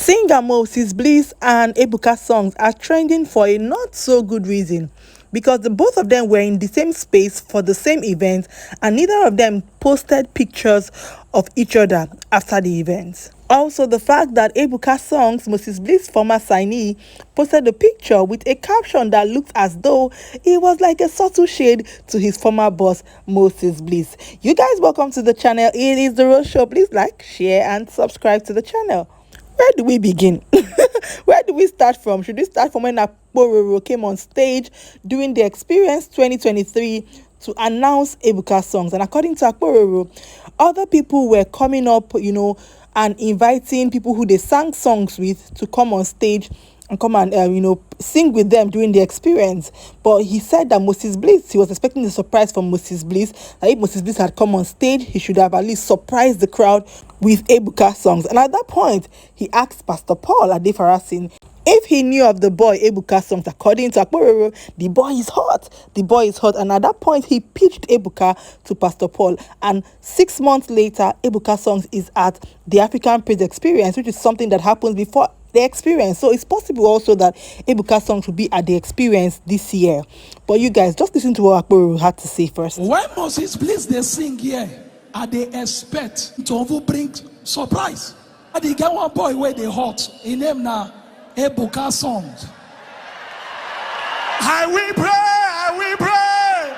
Singer Moses Bliss and Ebuka Songz are trending for a not so good reason, because the both of them were in the same space for the same event and neither of them posted pictures of each other after the event. Also, the fact that Ebuka Songz, Moses Bliss' former signee, posted a picture with a caption that looked as though it was like a subtle shade to his former boss, Moses Bliss. You guys, welcome to the channel. It is The Rose Show. Please like, share and subscribe to the channel. Where do we begin? Where do we start from? Should we start from when Akpororo came on stage during the Experience 2023 to announce Ebuka Songz? And according to Akpororo, other people were coming up, and inviting people who they sang songs with to come on stage and come and, sing with them during the Experience. But he said that Moses Bliss, he was expecting a surprise from Moses Bliss, that if Moses Bliss had come on stage, he should have at least surprised the crowd with Ebuka Songz. And at that point, he asked Pastor Paul Adefarasin if he knew of the boy Ebuka Songz. According to Akpororo, the boy is hot. The boy is hot. And at that point, he pitched Ebuka to Pastor Paul. And 6 months later, Ebuka Songz is at the African Praise Experience, which is something that happens before the Experience. So it's possible also that Ebuka Songz will be at the Experience this year. But you guys, just listen to what Akpororo had to say first. When Moses Bliss they sing here, and they expect to bring surprise. And they get one boy where they hot. His name now Ebuka Songz. I will pray, I will pray,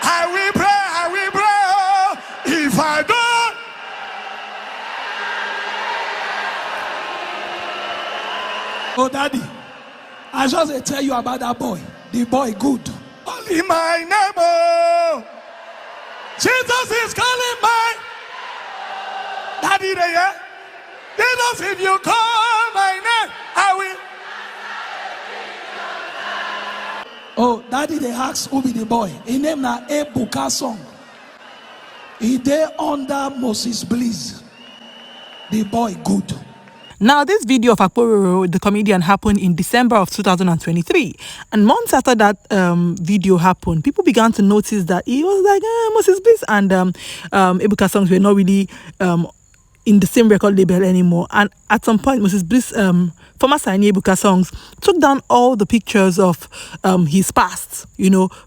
I will pray, I will pray. If I don't, oh daddy, I just tell you about that boy. The boy good. Only my name, oh. Jesus is calling my daddy there. Jesus, if you call my name, I will. Oh, daddy, they ask who be the boy. His name na Ebuka Songz. He there under Moses Bliss. The boy good. Now, this video of Akpororo, the comedian, happened in December of 2023. And months after that video happened, people began to notice that he was like, Moses Bliss and Ebuka Songz were not really in the same record label anymore. And at some point, Moses Bliss, former signee Ebuka Songz, took down all the pictures of his past,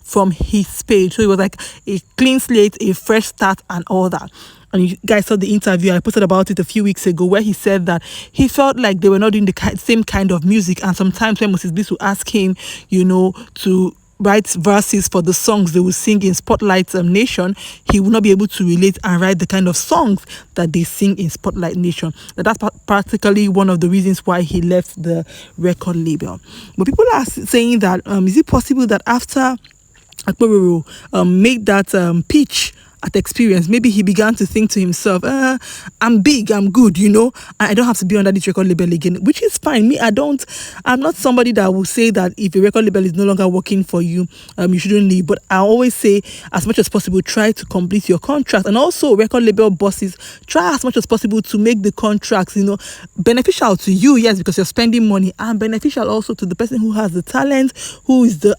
from his page. So it was like a clean slate, a fresh start and all that. And you guys saw the interview I posted about it a few weeks ago, where he said that he felt like they were not doing the same kind of music. And sometimes when Moses Bliss would ask him, to write verses for the songs they would sing in Spotlight Nation, he would not be able to relate and write the kind of songs that they sing in Spotlight Nation. That's practically one of the reasons why he left the record label. But people are saying that, is it possible that after Akpororo made that pitch at Experience, maybe he began to think to himself, I'm big, I'm good, I don't have to be under this record label again, which is fine. I'm not somebody that will say that if a record label is no longer working for you, you shouldn't leave. But I always say, as much as possible, try to complete your contract. And also, record label bosses, try as much as possible to make the contracts, beneficial to you, yes, because you're spending money, and beneficial also to the person who has the talent, who is the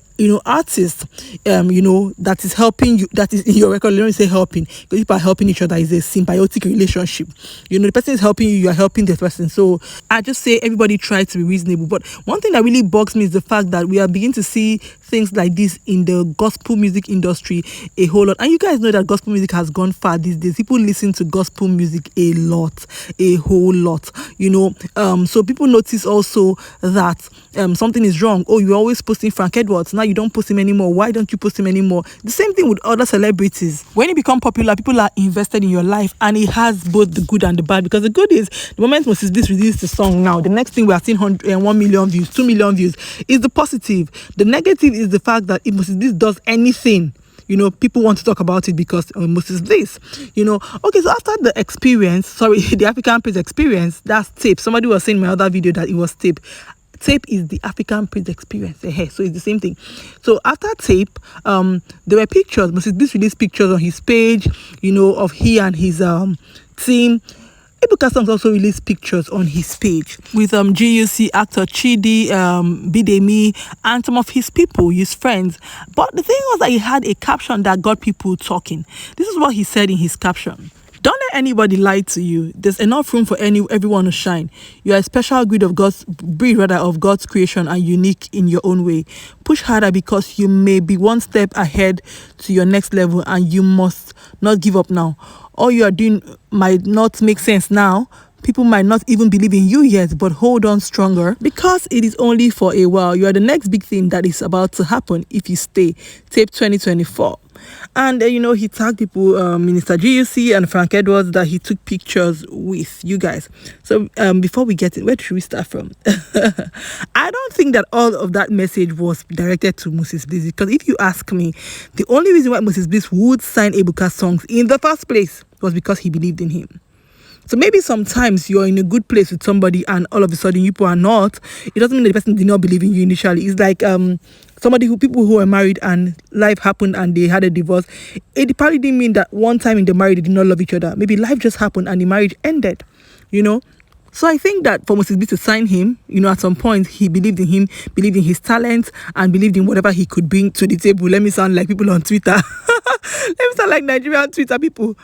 artist, that is helping you, that is in your record. Let me say helping, because people are helping each other is a symbiotic relationship. The person is helping you, you are helping the person. So I just say everybody try to be reasonable. But one thing that really bugs me is the fact that we are beginning to see things like this in the gospel music industry a whole lot. And you guys know that gospel music has gone far these days. People listen to gospel music a lot, a whole lot, so people notice also that something is wrong. Oh, you're always posting Frank Edwards, now you don't post him anymore. Why don't you post him anymore? The same thing with other celebrities. When you become popular, people are invested in your life, and it has both the good and the bad. Because the good is, the moment Moses Bliss released the song now, the next thing we are seeing 1 million views, 2 million views, is the positive. The negative is the fact that if Moses Bliss does anything, people want to talk about it because Moses Bliss, Okay, so after the Experience, the African Praise Experience, that's tape. Somebody was saying in my other video that it was tape. Tape is the African Praise Experience. So it's the same thing. So after tape, there were pictures. Moses Bliss released pictures on his page, of he and his team. Ebuka Songz also released pictures on his page with GUC actor Chidi, Bidemi, and some of his people, his friends. But the thing was that he had a caption that got people talking. This is what he said in his caption. Don't anybody lied to you, there's enough room for everyone to shine. You are a special breed of God's creation and unique in your own way. Push harder because you may be one step ahead to your next level, and you must not give up now. All you are doing might not make sense now. People might not even believe in you yet, but hold on stronger because it is only for a while. You are the next big thing that is about to happen if you stay. Tape 2024. And, he tagged people, Minister GUC and Frank Edwards, that he took pictures with you guys. So before we get it, where should we start from? I don't think that all of that message was directed to Moses Bliss, because if you ask me, the only reason why Moses Bliss would sign Ebuka Songz in the first place was because he believed in him. So maybe sometimes you're in a good place with somebody and all of a sudden you people are not. It doesn't mean that the person did not believe in you initially. It's like people who are married and life happened and they had a divorce. It probably didn't mean that one time in the marriage they did not love each other. Maybe life just happened and the marriage ended, So I think that for Moses B to sign him, at some point he believed in him, believed in his talent, and believed in whatever he could bring to the table. Let me sound like people on Twitter. Let me sound like Nigerian Twitter people.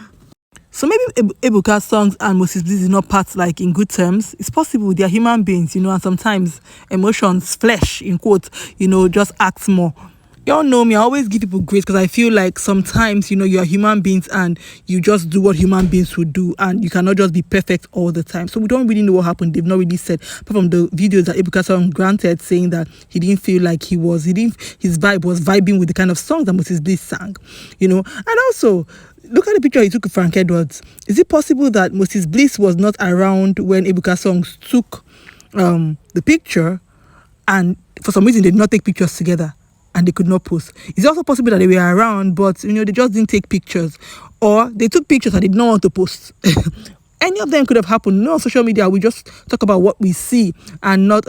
So maybe Ebuka Songz and Moses Bliss is not part like in good terms. It's possible they are human beings, and sometimes emotions, flesh, in quotes, just acts more. Y'all know me, I always give people grace because I feel like sometimes, you are human beings and you just do what human beings would do and you cannot just be perfect all the time. So we don't really know what happened. They've not really said, apart from the videos that Ebuka Songz granted, saying that he didn't feel like his vibe was vibing with the kind of songs that Moses Bliss sang, And also, look at the picture he took of Frank Edwards. Is it possible that Moses Bliss was not around when Ebuka Songz took the picture and for some reason they did not take pictures together and they could not post? It's also possible that they were around but they just didn't take pictures, or they took pictures and they did not want to post. Any of them could have happened. On social media we just talk about what we see and not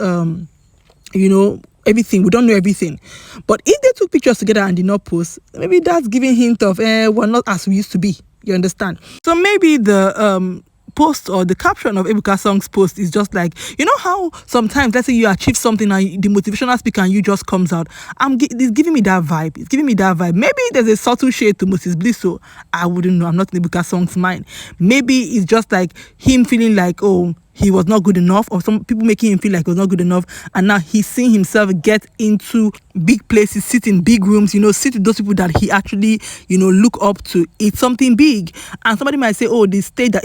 everything. We don't know everything. But if they took pictures together and did not post, maybe that's giving hint of we're not as we used to be. You understand? So maybe the post or the caption of Ebuka Songz post is just like, how sometimes, let's say you achieve something and the motivational speaker and you just comes out. It's giving me that vibe. It's giving me that vibe. Maybe there's a subtle shade to Moses Bliss, so I wouldn't know. I'm not in Ebuka Songz mind. Maybe it's just like him feeling like, oh, he was not good enough, or some people making him feel like he was not good enough, and now he's seeing himself get into big places, sit in big rooms, sit with those people that he actually, look up to. It's something big. And somebody might say, oh, the stage that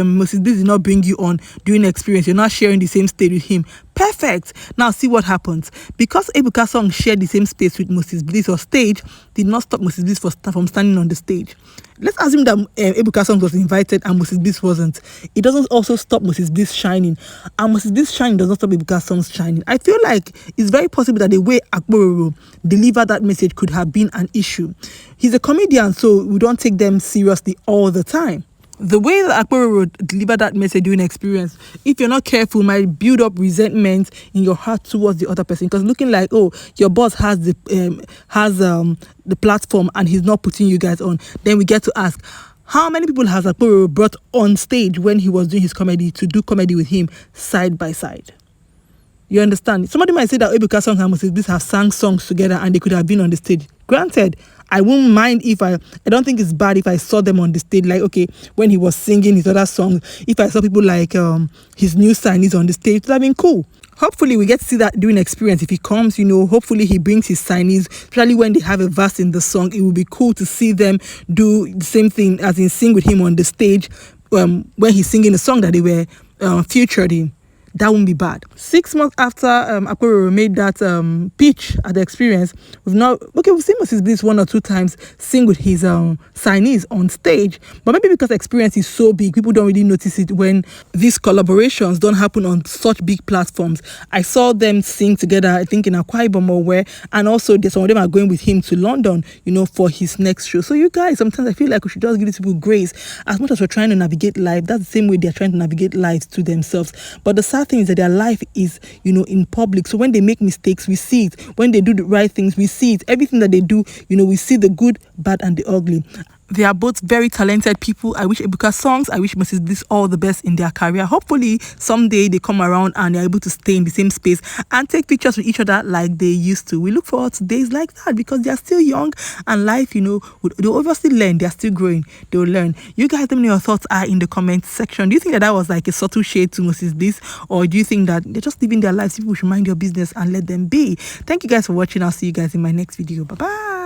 Moses Bliss did not bring you on during the experience, you're not sharing the same stage with him. Perfect. Now see what happens. Because Ebuka Songz shared the same space with Moses Bliss, or stage did not stop Moses Bliss from standing on the stage. Let's assume that Ebuka Songz was invited and Moses Bliss wasn't. It doesn't also stop Moses Bliss shining. And Moses Bliss shining does not stop Ebuka Songz shining. I feel like it's very possible that the way Akpororo delivered that message could have been an issue. He's a comedian, so we don't take them seriously all the time. The way that Akpororo delivered that message during experience, if you're not careful, might build up resentment in your heart towards the other person. Because looking like, oh, your boss has the platform and he's not putting you guys on, then we get to ask, how many people has Akpororo brought on stage when he was doing his comedy to do comedy with him side by side? You understand? Somebody might say that Ebuka Songz and Moses Bliss have sang songs together and they could have been on the stage. Granted, I won't mind if I don't think it's bad if I saw them on the stage, like, okay, when he was singing his other songs, if I saw people like his new signees on the stage, it would have been cool. Hopefully we get to see that during experience. If he comes, hopefully he brings his signees, especially when they have a verse in the song. It would be cool to see them do the same thing, as in sing with him on the stage when he's singing the song that they were featured in. That wouldn't be bad. 6 months after Akpororo made that pitch at the experience, we've seen Moses Bliss 1 or 2 times sing with his signees on stage, but maybe because the experience is so big, people don't really notice it when these collaborations don't happen on such big platforms. I saw them sing together, I think in Akwa Ibom or where, and also some of them are going with him to London, for his next show. So you guys, sometimes I feel like we should just give these people grace. As much as we're trying to navigate life, that's the same way they're trying to navigate lives to themselves. But the sad thing is that their life is, in public. So when they make mistakes, we see it. When they do the right things, we see it. Everything that they do, we see the good, bad, and the ugly. They are both very talented people. I wish Ebuka Songz, I wish Mrs. Bliss all the best in their career. Hopefully, someday they come around and they're able to stay in the same space and take pictures with each other like they used to. We look forward to days like that because they're still young and life, they'll obviously learn. They're still growing. They'll learn. You guys, let me know your thoughts are in the comment section. Do you think that was like a subtle shade to Mrs. Bliss, or do you think that they're just living their lives? People should mind your business and let them be. Thank you guys for watching. I'll see you guys in my next video. Bye-bye.